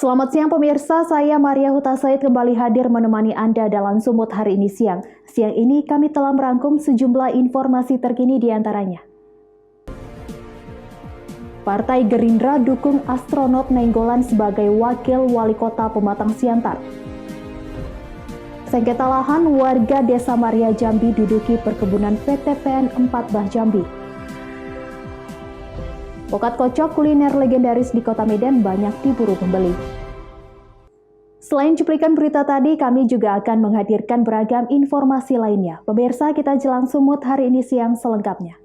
Selamat siang pemirsa, saya Maria Huta Said kembali hadir menemani Anda dalam Sumut hari ini siang. Siang ini kami telah merangkum sejumlah informasi terkini di antaranya. Partai Gerindra dukung astronot Nainggolan sebagai wakil wali kota Pematang Siantar. Sengketa lahan warga Desa Maria Jambi duduki perkebunan PT PN 4 Bah Jambi. Pokat kocok kuliner legendaris di Kota Medan banyak diburu pembeli. Selain cuplikan berita tadi, kami juga akan menghadirkan beragam informasi lainnya. Pemirsa, kita jelang Sumut hari ini siang selengkapnya.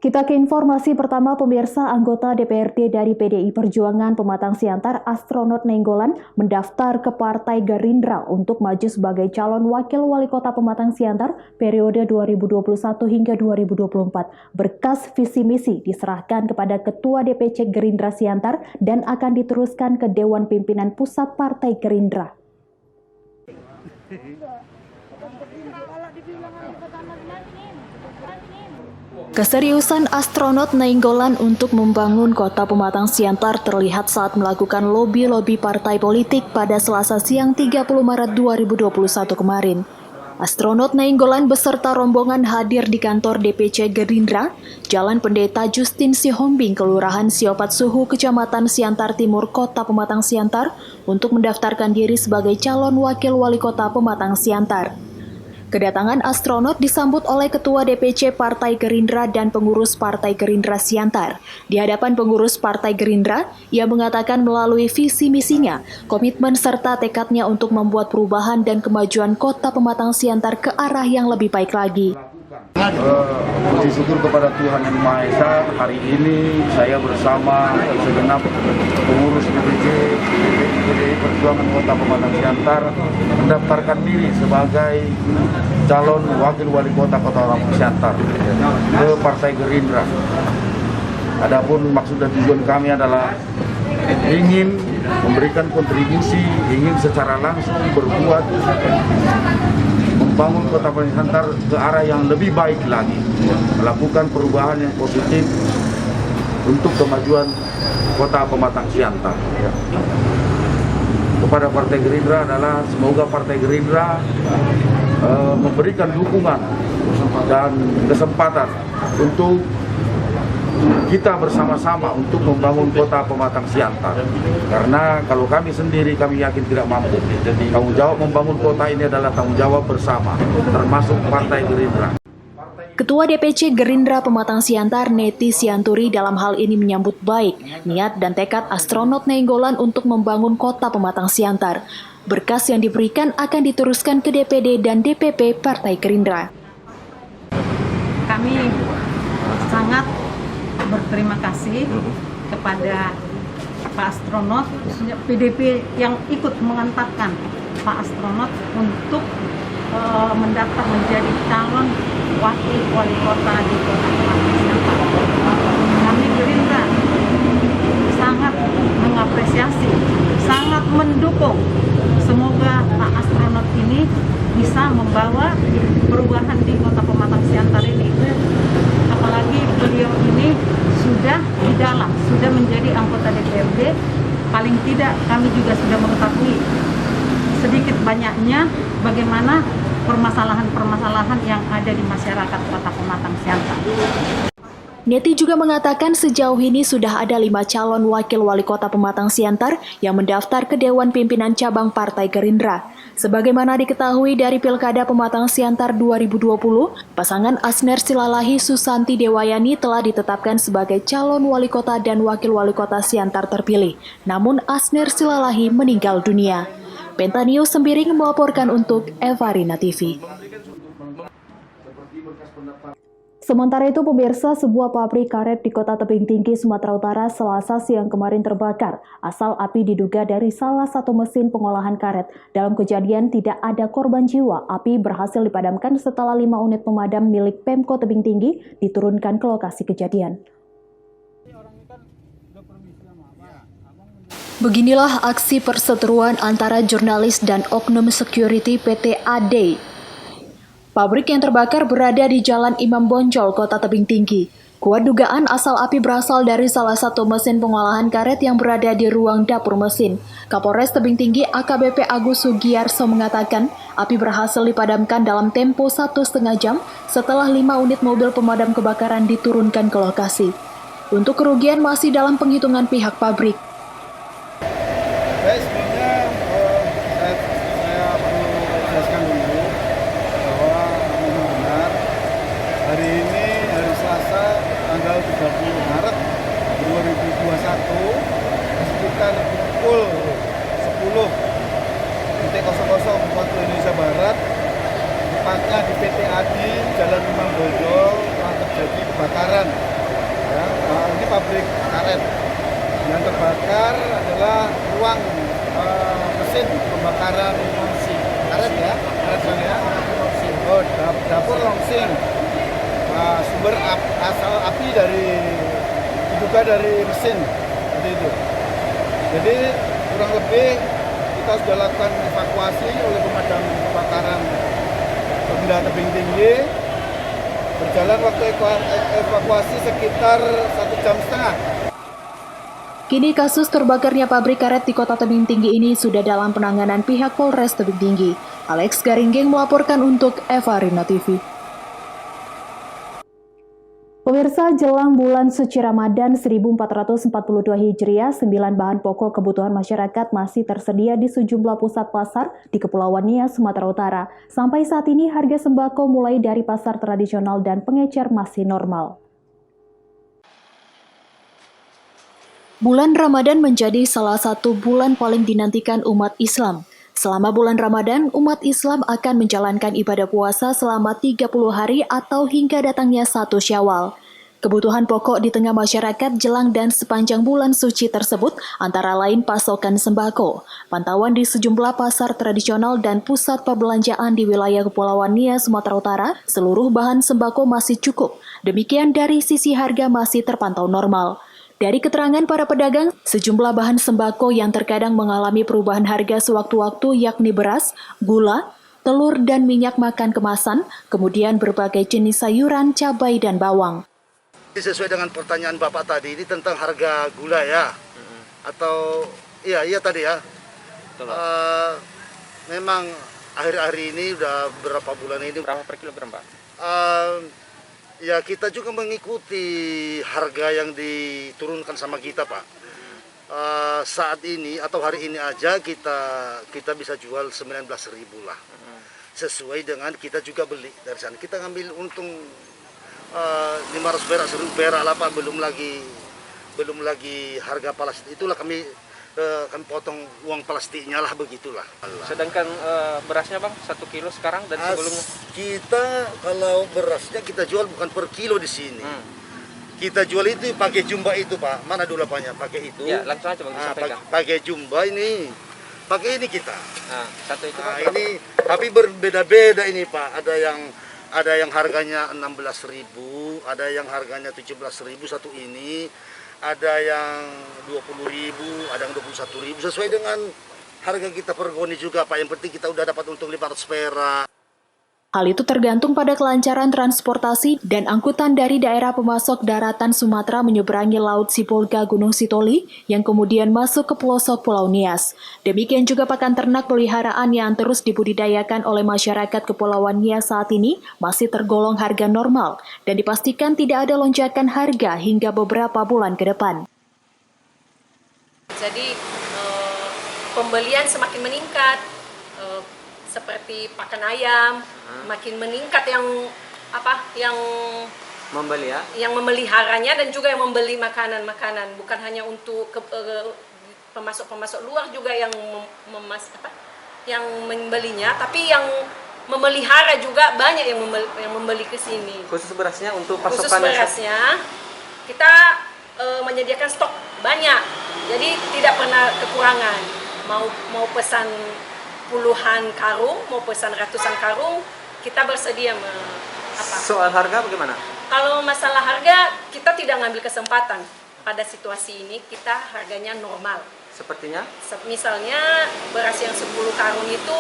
Kita ke informasi pertama, pemirsa. Anggota DPRD dari PDI Perjuangan Pematang Siantar, astronot Nainggolan, mendaftar ke Partai Gerindra untuk maju sebagai calon wakil wali kota Pematang Siantar periode 2021 hingga 2024. Berkas visi misi diserahkan kepada Ketua DPC Gerindra Siantar dan akan diteruskan ke Dewan Pimpinan Pusat Partai Gerindra. Keseriusan astronot Nainggolan untuk membangun kota Pematang Siantar terlihat saat melakukan lobi-lobi partai politik pada Selasa siang 30 Maret 2021 kemarin. Astronot Nainggolan beserta rombongan hadir di kantor DPC Gerindra, Jalan Pendeta Justin Sihombing, Kelurahan Siopat Suhu, Kecamatan Siantar Timur, Kota Pematang Siantar, untuk mendaftarkan diri sebagai calon wakil wali kota Pematang Siantar. Kedatangan astronot disambut oleh Ketua DPC Partai Gerindra dan pengurus Partai Gerindra Siantar. Di hadapan pengurus Partai Gerindra, ia mengatakan melalui visi misinya, komitmen serta tekadnya untuk membuat perubahan dan kemajuan kota Pematang Siantar ke arah yang lebih baik lagi. Puji syukur kepada Tuhan Yang Maha Esa, hari ini saya bersama segenap pengurus DPC PDI Perjuangan Kota Pematang Siantar mendaftarkan diri sebagai calon wakil wali kota Kota Pematang Siantar ke Partai Gerindra. Adapun maksud dan tujuan kami adalah ingin memberikan kontribusi, ingin secara langsung berbuat membangun Kota Pematang Siantar ke arah yang lebih baik lagi, melakukan perubahan yang positif untuk kemajuan Kota Pematang Siantar. Kepada Partai Gerindra adalah semoga Partai Gerindra memberikan dukungan dan kesempatan untuk kita bersama-sama untuk membangun kota Pematang Siantar. Karena kalau kami sendiri, kami yakin tidak mampu. Jadi tanggung jawab membangun kota ini adalah tanggung jawab bersama, termasuk Partai Gerindra. Ketua DPC Gerindra Pematang Siantar, Neti Sianturi, dalam hal ini menyambut baik niat dan tekad astronot Nainggolan untuk membangun kota Pematang Siantar. Berkas yang diberikan akan diteruskan ke DPD dan DPP Partai Gerindra. Kami sangat berterima kasih kepada Pak Astronot, PDP yang ikut mengantarkan Pak Astronot untuk mendaftar menjadi calon wakil wali kota di Kota Pematang Siantar. Kami Gerindra sangat mengapresiasi, sangat mendukung. Semoga Pak Astronot ini bisa membawa perubahan di Kota Pematang Siantar ini. Apalagi beliau ini sudah di dalam, sudah menjadi anggota DPRD. Paling tidak kami juga sudah mengetahui sedikit banyaknya bagaimana permasalahan-permasalahan yang ada di masyarakat Kota Pematang Siantar. Neti juga mengatakan sejauh ini sudah ada 5 calon wakil wali kota Pematang Siantar yang mendaftar ke Dewan Pimpinan Cabang Partai Gerindra. Sebagaimana diketahui dari Pilkada Pematang Siantar 2020, pasangan Asner Silalahi Susanti Dewayani telah ditetapkan sebagai calon wali kota dan wakil wali kota Siantar terpilih. Namun Asner Silalahi meninggal dunia. Pentanews Sembiring melaporkan untuk Evarina TV. Sementara itu, pemirsa, sebuah pabrik karet di Kota Tebing Tinggi, Sumatera Utara, Selasa siang kemarin terbakar. Asal api diduga dari salah satu mesin pengolahan karet. Dalam kejadian tidak ada korban jiwa. Api berhasil dipadamkan setelah 5 unit pemadam milik Pemko Tebing Tinggi diturunkan ke lokasi kejadian. Beginilah aksi perseteruan antara jurnalis dan oknum security PT AD. Pabrik yang terbakar berada di Jalan Imam Bonjol, Kota Tebing Tinggi. Kuat dugaan asal api berasal dari salah satu mesin pengolahan karet yang berada di ruang dapur mesin. Kapolres Tebing Tinggi AKBP Agus Sugiyarso mengatakan, api berhasil dipadamkan dalam tempo 1,5 jam setelah 5 unit mobil pemadam kebakaran diturunkan ke lokasi. Untuk kerugian masih dalam penghitungan pihak pabrik. Baik, sebelumnya saya perlu jelaskan dulu bahwa memang benar hari ini hari Selasa tanggal 30 Maret 2021 sekitar pukul 10.00 waktu Indonesia Barat, tepatnya di PT Adi Jalan Imam Bonjol telah terjadi kebakaran. Ya, ini pabrik karet. Yang terbakar adalah ruang mesin pembakaran karet ya, oh, dapur longsing. Sumber asal api diduga dari mesin seperti itu. Jadi kurang lebih kita sudah lakukan evakuasi oleh pemadam kebakaran Pemda Tebing Tinggi. Berjalan waktu evakuasi sekitar 1,5 jam. Kini kasus terbakarnya pabrik karet di Kota Tebing Tinggi ini sudah dalam penanganan pihak Polres Tebing Tinggi. Alex Garinggeng melaporkan untuk Eva Rina TV. Pemirsa, jelang bulan suci Ramadan 1442 Hijriah, 9 bahan pokok kebutuhan masyarakat masih tersedia di sejumlah pusat pasar di Kepulauan Nias, Sumatera Utara. Sampai saat ini harga sembako mulai dari pasar tradisional dan pengecer masih normal. Bulan Ramadan menjadi salah satu bulan paling dinantikan umat Islam. Selama bulan Ramadan, umat Islam akan menjalankan ibadah puasa selama 30 hari atau hingga datangnya 1 Syawal. Kebutuhan pokok di tengah masyarakat jelang dan sepanjang bulan suci tersebut antara lain pasokan sembako. Pantauan di sejumlah pasar tradisional dan pusat perbelanjaan di wilayah Kepulauan Nias, Sumatera Utara, seluruh bahan sembako masih cukup. Demikian dari sisi harga masih terpantau normal. Dari keterangan para pedagang, sejumlah bahan sembako yang terkadang mengalami perubahan harga sewaktu-waktu yakni beras, gula, telur dan minyak makan kemasan, kemudian berbagai jenis sayuran, cabai dan bawang. Sesuai dengan pertanyaan Bapak tadi, ini tentang harga gula ya? Atau, iya tadi ya. Memang akhir-akhir ini udah berapa bulan ini. Berapa per kilogram Pak? Ya kita juga mengikuti harga yang diturunkan sama kita Pak. Saat ini atau hari ini aja kita bisa jual 19.000 lah. Sesuai dengan kita juga beli dari sana. Kita ngambil untung 500 perak, 1.000 perak lah Pak, belum lagi harga plastik. Itulah kami potong uang plastiknya lah, begitulah. Sedangkan berasnya Bang 1 kilo sekarang dan sebelumnya? Kita kalau berasnya kita jual bukan per kilo di sini. Kita jual itu pakai jumba itu Pak. Mana dulu apanya? Pakai itu. Ya, langsung aja Bang disampaikan. Pakai jumba ini. Pakai ini kita. Nah, satu itu Pak. Ini tapi berbeda-beda ini Pak. Ada yang harganya 16.000, ada yang harganya 17.000 satu ini. Ada yang 20.000, ada yang 21.000, sesuai dengan harga kita pergoni juga Pak. Yang penting kita udah dapat untung 500 perak. Hal itu tergantung pada kelancaran transportasi dan angkutan dari daerah pemasok daratan Sumatera menyeberangi Laut Sibolga Gunung Sitoli yang kemudian masuk ke pelosok Pulau Nias. Demikian juga pakan ternak peliharaan yang terus dibudidayakan oleh masyarakat Kepulauan Nias saat ini masih tergolong harga normal dan dipastikan tidak ada lonjakan harga hingga beberapa bulan ke depan. Jadi pembelian semakin meningkat. Seperti pakan ayam makin meningkat yang membeli ya, yang memeliharanya dan juga yang membeli makanan bukan hanya untuk pemasok luar juga yang yang membelinya, tapi yang memelihara juga banyak yang membeli ke sini. Khusus berasnya untuk Khusus pasokan berasnya kita menyediakan stok banyak, jadi tidak pernah kekurangan. Mau pesan puluhan karung, mau pesan ratusan karung, kita bersedia Soal harga bagaimana? Kalau masalah harga, kita tidak ngambil kesempatan. pada situasi ini kita harganya normal. Sepertinya Misalnya beras yang 10 karung itu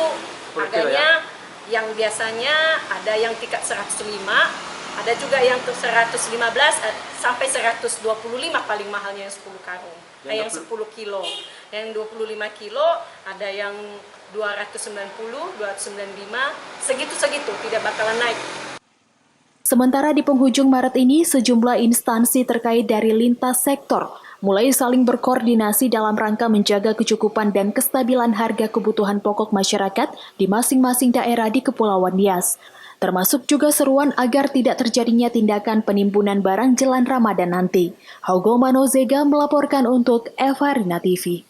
10 kilo harganya yang biasanya ada yang tingkat 105, ada juga yang 115 sampai 125 paling mahalnya yang 10 karung. Yang 10 kilo. Yang 25 kilo ada yang 290, 295, segitu-segitu tidak bakalan naik. Sementara di penghujung Maret ini, sejumlah instansi terkait dari lintas sektor mulai saling berkoordinasi dalam rangka menjaga kecukupan dan kestabilan harga kebutuhan pokok masyarakat di masing-masing daerah di Kepulauan Nias. Termasuk juga seruan agar tidak terjadinya tindakan penimbunan barang jelang Ramadan nanti. Haugo Manozega melaporkan untuk Eva Rina TV.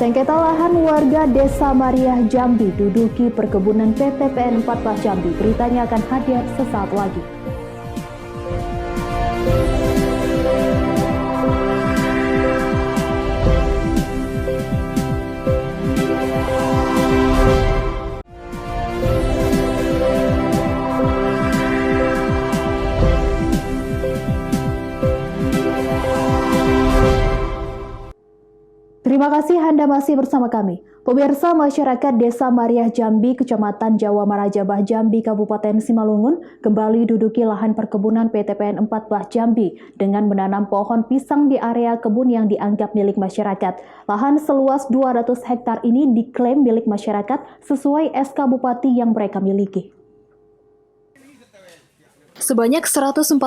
Sengketa lahan warga Desa Mariah Jambi duduki perkebunan PTPN 14 Jambi. Beritanya akan hadir sesaat lagi. Terima kasih Anda masih bersama kami. Pemirsa, masyarakat Desa Mariah Jambi, Kecamatan Jawa Marajabah Jambi, Kabupaten Simalungun, kembali duduki lahan perkebunan PTPN 14 Jambi dengan menanam pohon pisang di area kebun yang dianggap milik masyarakat. Lahan seluas 200 hektar ini diklaim milik masyarakat sesuai SK Bupati yang mereka miliki. Sebanyak 147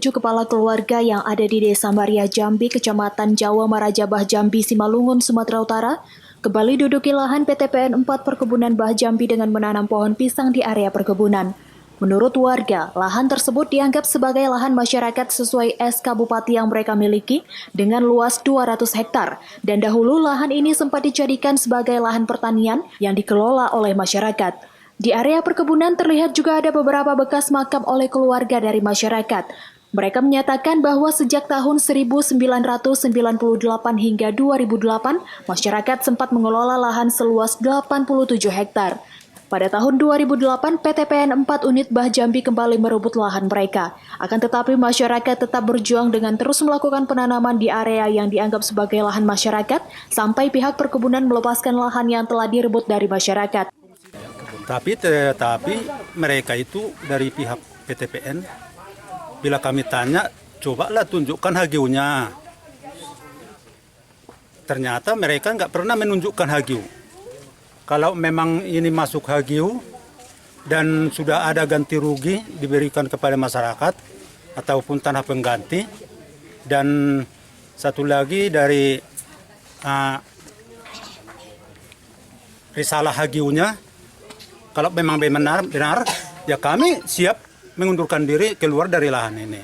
kepala keluarga yang ada di Desa Mariah Jambi, Kecamatan Jawa Marajabah Jambi, Simalungun, Sumatera Utara, kembali duduki lahan PTPN 4 Perkebunan Bah Jambi dengan menanam pohon pisang di area perkebunan. Menurut warga, lahan tersebut dianggap sebagai lahan masyarakat sesuai SK Bupati yang mereka miliki dengan luas 200 hektar. Dan dahulu lahan ini sempat dijadikan sebagai lahan pertanian yang dikelola oleh masyarakat. Di area perkebunan terlihat juga ada beberapa bekas makam oleh keluarga dari masyarakat. Mereka menyatakan bahwa sejak tahun 1998 hingga 2008, masyarakat sempat mengelola lahan seluas 87 hektar. Pada tahun 2008, PTPN 4 unit Bah Jambi kembali merebut lahan mereka. Akan tetapi masyarakat tetap berjuang dengan terus melakukan penanaman di area yang dianggap sebagai lahan masyarakat, sampai pihak perkebunan melepaskan lahan yang telah direbut dari masyarakat. Tapi mereka itu dari pihak PTPN, bila kami tanya, cobalah tunjukkan HGU-nya. Ternyata mereka nggak pernah menunjukkan HGU. Kalau memang ini masuk HGU dan sudah ada ganti rugi diberikan kepada masyarakat ataupun tanah pengganti, dan satu lagi dari risalah HGU-nya, kalau memang benar, ya kami siap mengundurkan diri keluar dari lahan ini.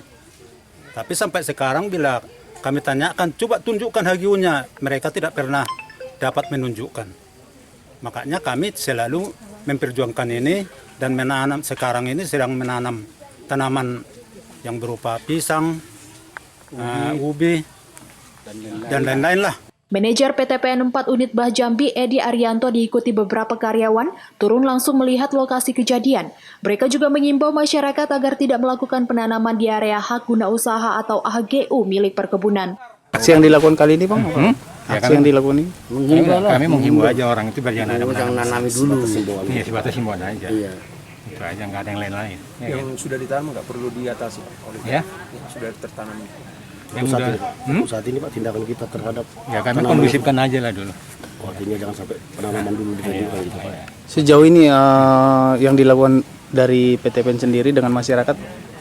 Tapi sampai sekarang bila kami tanyakan, coba tunjukkan HGU-nya, mereka tidak pernah dapat menunjukkan. Makanya kami selalu memperjuangkan ini dan menanam, sekarang ini sedang menanam tanaman yang berupa pisang, ubi, dan lain-lain lah. Manajer PTPN 4 unit Bah Jambi, Edi Arianto, diikuti beberapa karyawan, turun langsung melihat lokasi kejadian. Mereka juga mengimbau masyarakat agar tidak melakukan penanaman di area hak guna usaha atau HGU milik perkebunan. Aksi yang dilakukan kali ini, Bang? Aksi yang dilakukan ini? Kami menghimbau aja orang itu biar jangan nanami dulu. Iya, sebatas himbauan aja. Iya. Itu aja, nggak ada yang lain-lain. Yang sudah ditanam nggak perlu diatasi oleh sudah tertanam. Saat ini Pak, tindakan kita terhadap kami kondusifkan aja lah dulu. artinya jangan sampai penanaman dulu dilanjutkan gitu Pak. Sejauh ini yang dilakukan dari PTPN sendiri dengan masyarakat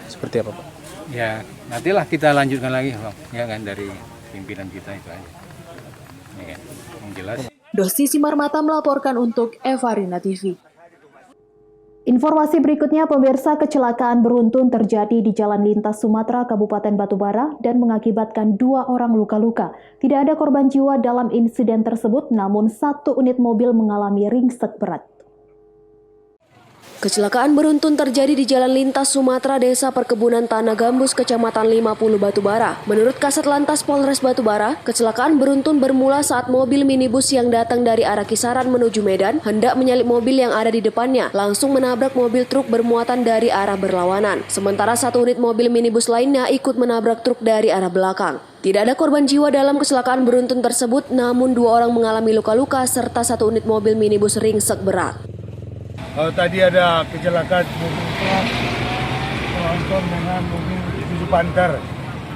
seperti apa Pak? Ya nantilah kita lanjutkan lagi Bang. Ya kan dari pimpinan kita itu aja. Ya kan, yang jelas. Dosi Simarmata melaporkan untuk Eva Rina TV. Informasi berikutnya, pemirsa, kecelakaan beruntun terjadi di Jalan Lintas Sumatera, Kabupaten Batubara, dan mengakibatkan 2 orang luka-luka. Tidak ada korban jiwa dalam insiden tersebut, namun 1 unit mobil mengalami ringsek berat. Kecelakaan beruntun terjadi di Jalan Lintas Sumatera, Desa Perkebunan Tanah Gambus, Kecamatan 50 Batubara. Menurut Kasat Lantas Polres Batubara, kecelakaan beruntun bermula saat mobil minibus yang datang dari arah Kisaran menuju Medan hendak menyalip mobil yang ada di depannya, langsung menabrak mobil truk bermuatan dari arah berlawanan. Sementara satu unit mobil minibus lainnya ikut menabrak truk dari arah belakang. Tidak ada korban jiwa dalam kecelakaan beruntun tersebut, namun 2 orang mengalami luka-luka serta satu unit mobil minibus ringsek berat. Tadi ada kecelakaan mobil truk tronton dengan mobil Isuzu Panther.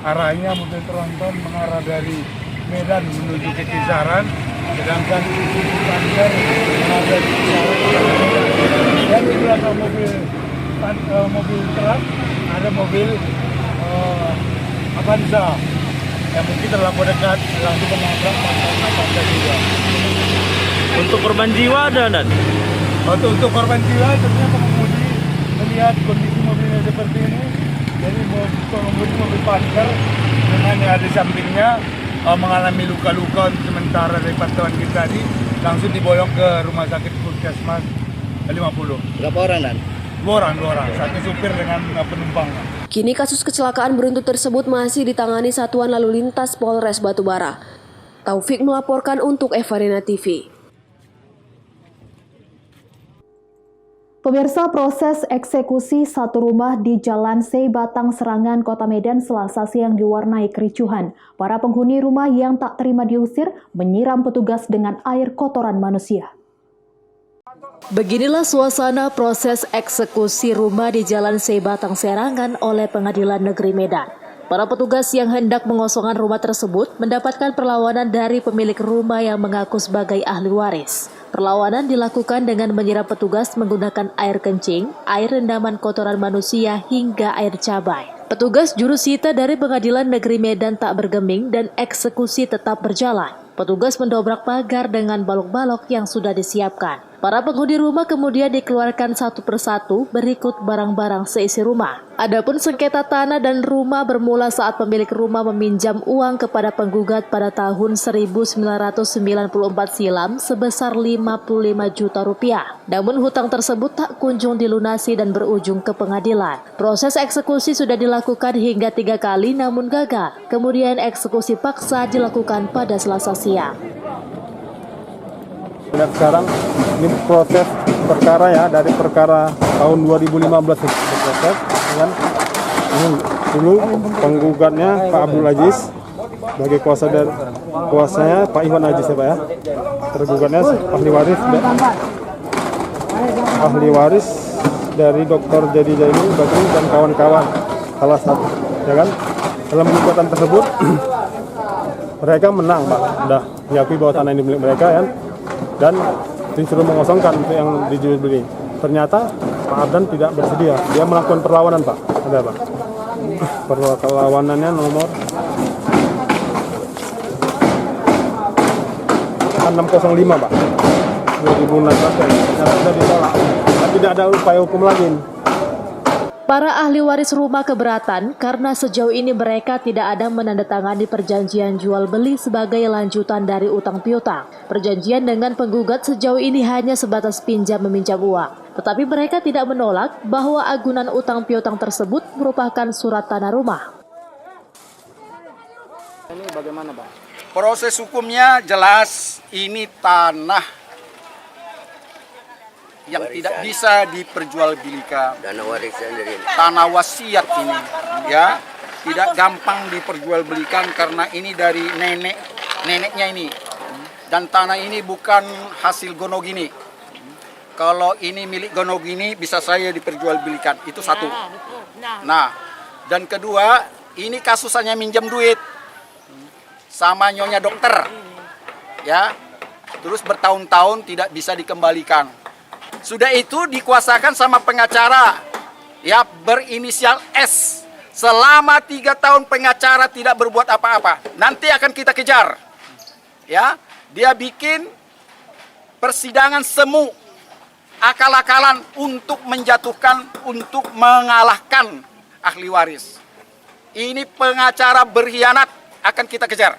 Arahnya mobil tronton mengarah dari Medan menuju ke Kisaran, sedangkan Isuzu Panther mengarah dari Kisaran ke Medan. Dan di belakang mobil truk ada mobil Avanza yang mungkin terlalu dekat, langsung menabrak Avanza juga. Untuk korban jiwa ada dan? Untuk korban jiwa tentunya pengemudi melihat kondisi mobilnya seperti ini, jadi pengemudi mobil Panther dengan yang ada di sampingnya mengalami luka-luka sementara dari pantauan kita tadi langsung diboyong ke rumah sakit Puskesmas 50. Berapa orang dan? 2 orang, satu supir dengan penumpang. Kini kasus kecelakaan beruntun tersebut masih ditangani Satuan Lalu Lintas Polres Batubara. Taufik melaporkan untuk Evarina TV. Pemirsa, proses eksekusi satu rumah di Jalan Seibatang, Serangan, Kota Medan Selasa siang diwarnai kericuhan. Para penghuni rumah yang tak terima diusir menyiram petugas dengan air kotoran manusia. Beginilah suasana proses eksekusi rumah di Jalan Seibatang, Serangan oleh Pengadilan Negeri Medan. Para petugas yang hendak mengosongkan rumah tersebut mendapatkan perlawanan dari pemilik rumah yang mengaku sebagai ahli waris. Perlawanan dilakukan dengan menyiram petugas menggunakan air kencing, air rendaman kotoran manusia, hingga air cabai. Petugas jurusita dari Pengadilan Negeri Medan tak bergeming dan eksekusi tetap berjalan. Petugas mendobrak pagar dengan balok-balok yang sudah disiapkan. Para penghuni rumah kemudian dikeluarkan satu persatu berikut barang-barang seisi rumah. Adapun sengketa tanah dan rumah bermula saat pemilik rumah meminjam uang kepada penggugat pada tahun 1994 silam sebesar 55 juta rupiah. Namun hutang tersebut tak kunjung dilunasi dan berujung ke pengadilan. Proses eksekusi sudah dilakukan hingga 3 kali namun gagal. Kemudian eksekusi paksa dilakukan pada Selasa siang. Dan sekarang ini proses perkara ya, dari perkara tahun 2015 berproses dengan ini dulu penggugatnya Pak Abdul Aziz sebagai kuasanya Pak Iwan Aziz ya Pak ya. Tergugatnya ahli waris dari Dr. Jadi Jaini Bakri dan kawan-kawan salah satu ya kan. Dalam gugatan tersebut mereka menang Pak, udah diakui bahwa tanah ini milik mereka ya. Dan disuruh mengosongkan untuk yang dijual beli. Ternyata Pak Abdan tidak bersedia. Dia melakukan perlawanan Pak. Ada Pak. Perlawanannya nomor 605 Pak. 2016 ternyata sudah ditolak. Dan tidak ada upaya hukum lagi. Para ahli waris rumah keberatan karena sejauh ini mereka tidak ada menandatangani perjanjian jual beli sebagai lanjutan dari utang piutang. Perjanjian dengan penggugat sejauh ini hanya sebatas pinjam meminjam uang. Tetapi mereka tidak menolak bahwa agunan utang piutang tersebut merupakan surat tanah rumah. Ini bagaimana Pak? Proses hukumnya jelas, ini tanah yang tidak bisa diperjualbelikan. Dana warisan dari Tanah wasiat ini, ya, tidak gampang diperjualbelikan karena ini dari neneknya ini. Dan tanah ini bukan hasil Gonogini. Kalau ini milik Gonogini bisa saya diperjualbelikan, itu satu. Nah, dan kedua, ini kasusnya minjam duit sama nyonya dokter, ya, terus bertahun-tahun tidak bisa dikembalikan. Sudah itu dikuasakan sama pengacara ya berinisial S. Selama 3 tahun pengacara tidak berbuat apa-apa. Nanti akan kita kejar. Ya, dia bikin persidangan semu akal-akalan untuk menjatuhkan, untuk mengalahkan ahli waris. Ini pengacara berkhianat, akan kita kejar.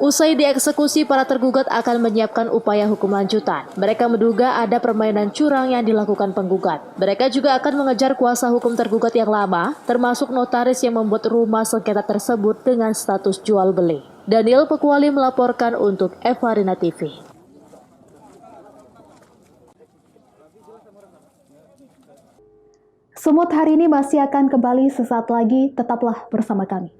Usai dieksekusi, para tergugat akan menyiapkan upaya hukum lanjutan. Mereka menduga ada permainan curang yang dilakukan penggugat. Mereka juga akan mengejar kuasa hukum tergugat yang lama, termasuk notaris yang membuat rumah sengketa tersebut dengan status jual beli. Daniel Pekuali melaporkan untuk Evarina TV. Semut hari ini masih akan kembali sesaat lagi, tetaplah bersama kami.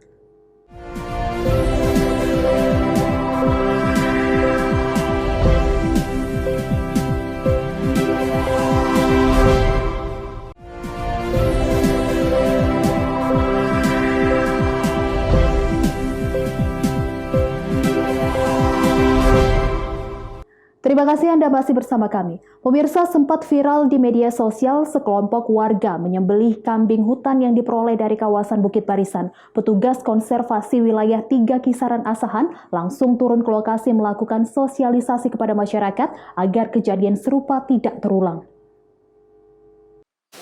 Terima kasih Anda masih bersama kami. Pemirsa, sempat viral di media sosial sekelompok warga menyembelih kambing hutan yang diperoleh dari kawasan Bukit Barisan. Petugas konservasi wilayah 3 Kisaran Asahan langsung turun ke lokasi melakukan sosialisasi kepada masyarakat agar kejadian serupa tidak terulang.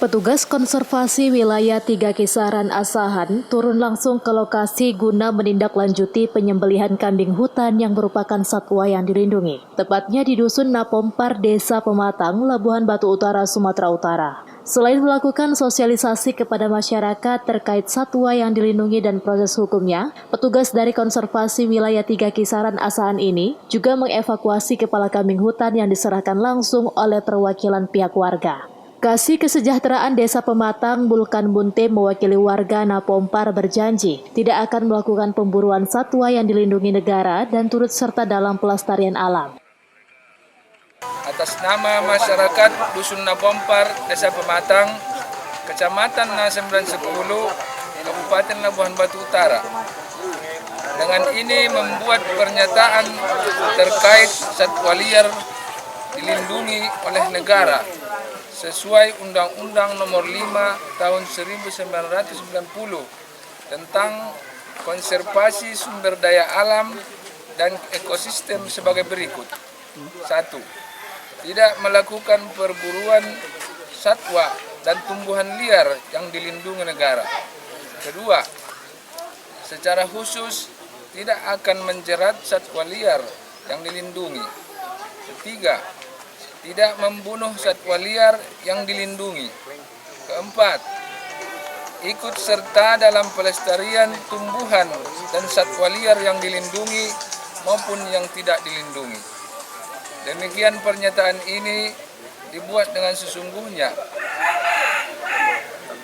Petugas konservasi wilayah 3 Kisaran Asahan turun langsung ke lokasi guna menindaklanjuti penyembelihan kambing hutan yang merupakan satwa yang dilindungi. Tepatnya di Dusun Napompar, Desa Pematang, Labuhan Batu Utara, Sumatera Utara. Selain melakukan sosialisasi kepada masyarakat terkait satwa yang dilindungi dan proses hukumnya, petugas dari konservasi wilayah 3 Kisaran Asahan ini juga mengevakuasi kepala kambing hutan yang diserahkan langsung oleh perwakilan pihak warga. Kasih Kesejahteraan Desa Pematang, Bulkan Bunte, mewakili warga Napompar berjanji tidak akan melakukan pemburuan satwa yang dilindungi negara dan turut serta dalam pelestarian alam. Atas nama masyarakat Dusun Napompar, Desa Pematang, Kecamatan Na 910, Kabupaten Labuhan Batu Utara. Dengan ini membuat pernyataan terkait satwa liar dilindungi oleh negara sesuai Undang-Undang Nomor 5 Tahun 1990 tentang konservasi sumber daya alam dan ekosistem sebagai berikut. 1. Tidak melakukan perburuan satwa dan tumbuhan liar yang dilindungi negara. 2. Secara khusus tidak akan menjerat satwa liar yang dilindungi. 3. Tidak membunuh satwa liar yang dilindungi. 4. Ikut serta dalam pelestarian tumbuhan dan satwa liar yang dilindungi maupun yang tidak dilindungi. Demikian pernyataan ini dibuat dengan sesungguhnya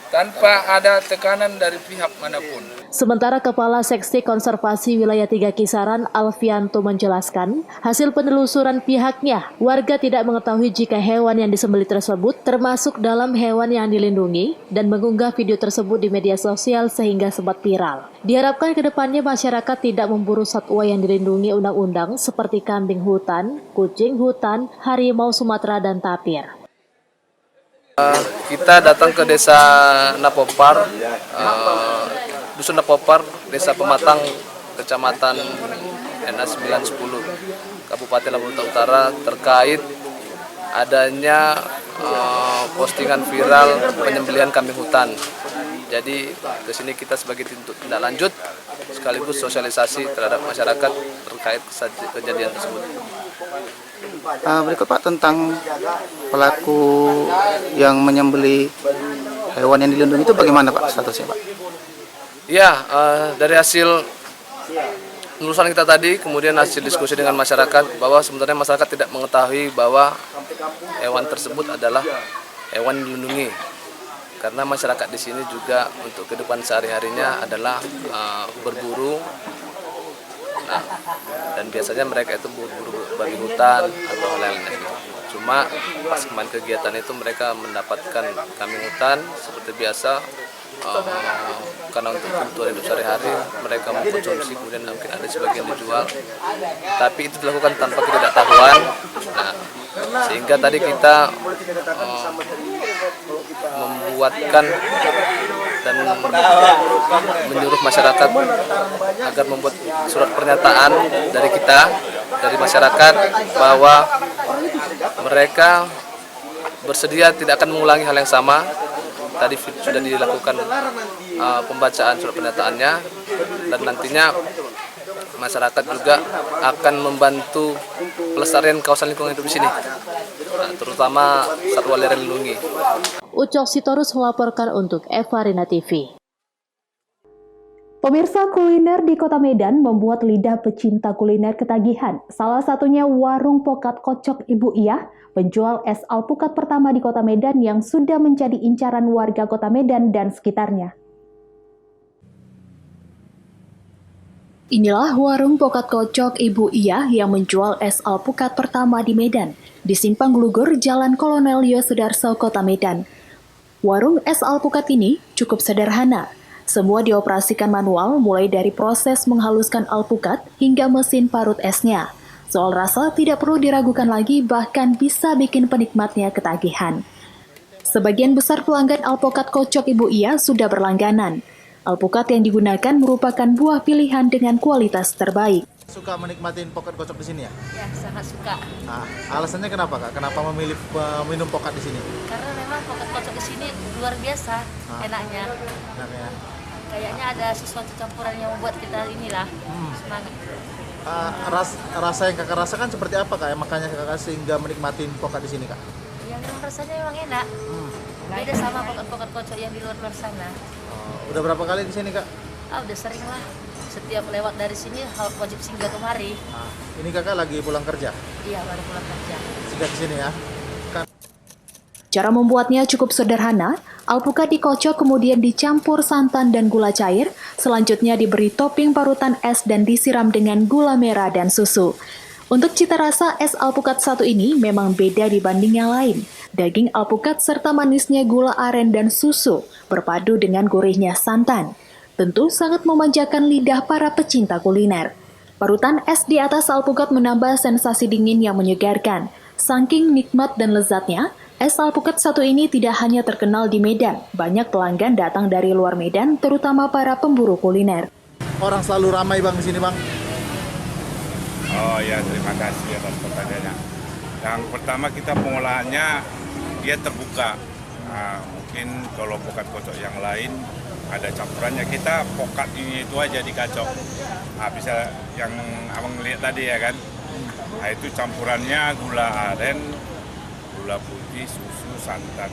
tanpa ada tekanan dari pihak manapun. Sementara Kepala Seksi Konservasi Wilayah 3 Kisaran, Alfianto, menjelaskan, hasil penelusuran pihaknya, warga tidak mengetahui jika hewan yang disembelih tersebut termasuk dalam hewan yang dilindungi dan mengunggah video tersebut di media sosial sehingga sempat viral. Diharapkan ke depannya masyarakat tidak memburu satwa yang dilindungi undang-undang seperti kambing hutan, kucing hutan, harimau Sumatera, dan tapir. Kita datang ke Desa Napompar, Dusun Napompar, Desa Pematang, Kecamatan Na 910, Kabupaten Labuhan Batu Utara, terkait adanya postingan viral penyembelihan kambing hutan. Jadi ke sini kita sebagai tindak lanjut sekaligus sosialisasi terhadap masyarakat terkait kejadian tersebut. Berikut Pak, tentang pelaku yang menyembelih hewan yang dilindungi itu bagaimana Pak statusnya Pak? Ya, dari hasil penelusuran kita tadi, kemudian hasil diskusi dengan masyarakat bahwa sebenarnya masyarakat tidak mengetahui bahwa hewan tersebut adalah hewan dilindungi. Karena masyarakat di sini juga untuk kehidupan sehari-harinya adalah berburu. Nah, dan biasanya mereka itu berburu babi hutan atau lain-lain gitu. Cuma pas kemarin kegiatan itu mereka mendapatkan kambing hutan seperti biasa, karena untuk kebutuhan hidup sehari-hari mereka mengkonsumsi, kemudian mungkin ada sebagian dijual, tapi itu dilakukan tanpa ketidaktahuan. Nah, sehingga tadi kita membuatkan dan menyuruh masyarakat agar membuat surat pernyataan dari kita, dari masyarakat, bahwa mereka bersedia tidak akan mengulangi hal yang sama. Tadi sudah dilakukan pembacaan surat pernyataannya, dan nantinya masyarakat juga akan membantu pelestarian kawasan lingkungan hidup di sini, terutama satwa liar dilindungi. Ucok Sitorus melaporkan untuk Evarina TV. Pemirsa, kuliner di Kota Medan membuat lidah pecinta kuliner ketagihan. Salah satunya warung Pokat Kocok Ibu Iyah, penjual es alpukat pertama di Kota Medan yang sudah menjadi incaran warga Kota Medan dan sekitarnya. Inilah warung Pokat Kocok Ibu Iyah yang menjual es alpukat pertama di Medan, di Simpang Glugur, Jalan Kolonel Yosudarso, Kota Medan. Warung es alpukat ini cukup sederhana. Semua dioperasikan manual, mulai dari proses menghaluskan alpukat hingga mesin parut esnya. Soal rasa tidak perlu diragukan lagi, bahkan bisa bikin penikmatnya ketagihan. Sebagian besar pelanggan alpukat Kocok Ibu Iyah sudah berlangganan. Alpukat yang digunakan merupakan buah pilihan dengan kualitas terbaik. Suka menikmatin pokat kocok di sini ya? Ya, sangat suka. Nah, alasannya kenapa Kak? Kenapa memilih minum pokat di sini? Karena memang pokat kocok di sini luar biasa enaknya. Enaknya. Kayaknya ada sesuatu campuran yang membuat kita inilah semangat. Rasa yang Kakak rasakan seperti apa Kak? Makanya Kakak sehingga menikmatin pokat di sini Kak? Ya memang rasanya memang enak. Beda sama pokat kocok yang di luar sana. Udah berapa kali di sini Kak? Udah sering lah. Setiap lewat dari sini wajib singgah kemari. Ini Kakak lagi pulang kerja? Iya, baru pulang kerja. Singgah ke sini ya? Cara membuatnya cukup sederhana. Alpukat dikocok kemudian dicampur santan dan gula cair. Selanjutnya diberi topping parutan es dan disiram dengan gula merah dan susu. Untuk cita rasa es alpukat satu ini memang beda dibanding yang lain. Daging alpukat serta manisnya gula aren dan susu berpadu dengan gurihnya santan. Tentu sangat memanjakan lidah para pecinta kuliner. Parutan es di atas alpukat menambah sensasi dingin yang menyegarkan. Saking nikmat dan lezatnya, es alpukat satu ini tidak hanya terkenal di Medan. Banyak pelanggan datang dari luar Medan, terutama para pemburu kuliner. Orang selalu ramai Bang di sini Bang? Oh ya, terima kasih atas pertanyaannya. Yang pertama kita pengolahannya dia terbuka. Mungkin kalau pokat kocok yang lain ada campurannya, kita pokat ini itu aja dikacok. Bisa yang abang lihat tadi ya kan. Itu campurannya gula aren, gula putih, susu, santan.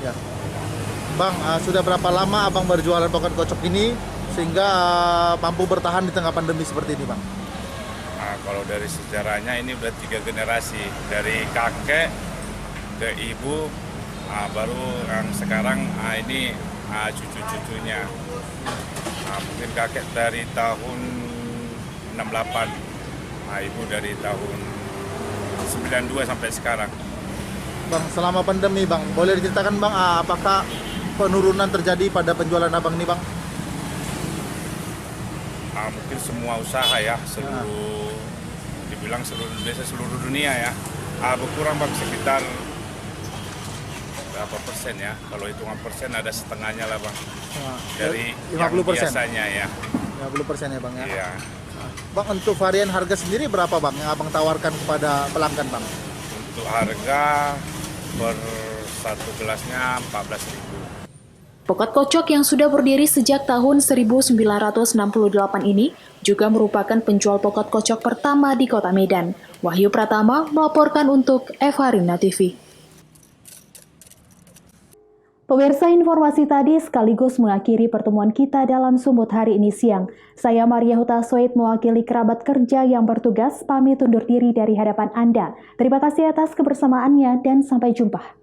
Ya. Bang, sudah berapa lama abang berjualan pokat kocok ini sehingga mampu bertahan di tengah pandemi seperti ini Bang? Kalau dari sejarahnya ini udah 3 generasi, dari kakek ke ibu, baru yang sekarang ini cucu-cucunya. Mungkin kakek dari tahun 68, ibu dari tahun 92 sampai sekarang. Bang, selama pandemi Bang, boleh diceritakan Bang, apakah penurunan terjadi pada penjualan abang ini Bang? Mungkin semua usaha ya, dibilang seluruh Indonesia, seluruh dunia ya, berkurang Bang, sekitar berapa persen ya? Kalau hitungan persen ada setengahnya lah Bang, dari 50%. yang biasanya ya. 50% ya Bang ya? Iya. Bang, untuk varian harga sendiri berapa Bang yang abang tawarkan kepada pelanggan Bang? Untuk harga per satu gelasnya 14.000. Pokat Kocok yang sudah berdiri sejak tahun 1968 ini juga merupakan penjual pokat kocok pertama di Kota Medan. Wahyu Pratama melaporkan untuk Evarina TV. Pemirsa, informasi tadi sekaligus mengakhiri pertemuan kita dalam Sumut hari ini siang. Saya Maria Huta Soid mewakili kerabat kerja yang bertugas pamit undur diri dari hadapan Anda. Terima kasih atas kebersamaannya dan sampai jumpa.